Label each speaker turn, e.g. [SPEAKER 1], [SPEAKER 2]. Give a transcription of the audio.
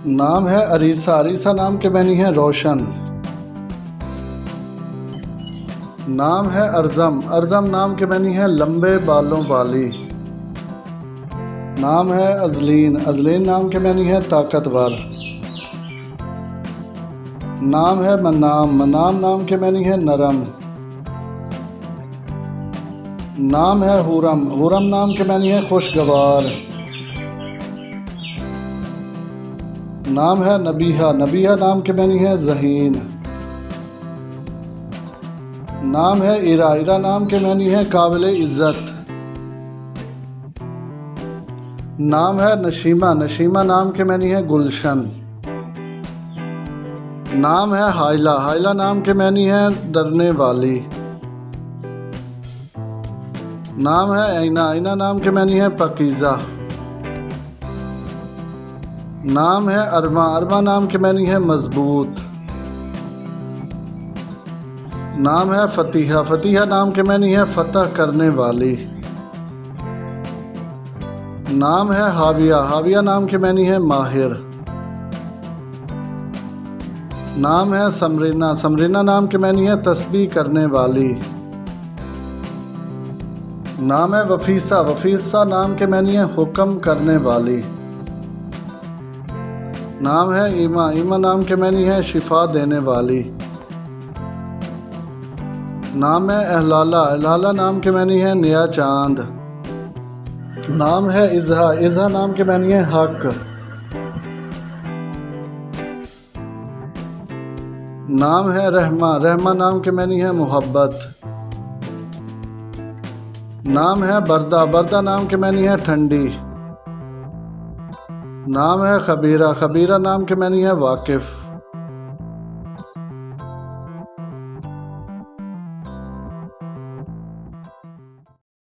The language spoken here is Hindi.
[SPEAKER 1] नाम है अरीसा, अरीसा नाम के मैनी है रोशन। नाम है अरजम, अरजम नाम के मैनी है लंबे बालों वाली। नाम है अजलीन, अजलीन नाम के मैनी है ताकतवर। नाम है मनाम, मनाम नाम के मैनी है नरम। नाम है हुरम, हुरम नाम के मैनी है खुशगवार। नाम है नबीहा, नबीहा नाम के मैनी है ज़हीन। नाम है इरा, इरा नाम के मैनी है काबिल इज़्ज़त। नाम है नशीमा, नशीमा नाम के मैनी है गुलशन। नाम है हाइला, हाइला नाम के मैनी है डरने वाली। नाम है ऐना, ऐना नाम के मैनी है पकीज़ा। नाम है अरमा, अरमा नाम के मैनी है मजबूत। नाम है फतीहा, फतीहा नाम के मैनी है फतह करने वाली। नाम है हाविया, हाविया नाम के मैनी है माहिर। नाम है समरीना, समरीना नाम के मैनी है तस्बीह करने वाली। नाम है वफीसा, वफीसा नाम के मैनी है हुक्म करने वाली। नाम है ईमा, ईमा नाम के मैनी है शिफा देने वाली। नाम है अहलाला, अहलाला नाम के मैनी है नया चांद। नाम है इज़हा, इज़हा नाम के मैनी है हक। नाम है रहमा, रहमा नाम के मैनी है मोहब्बत। नाम है बरदा, बरदा नाम के मैनी है ठंडी। नाम है खबीरा, खबीरा नाम के मैनी है वाकिफ़।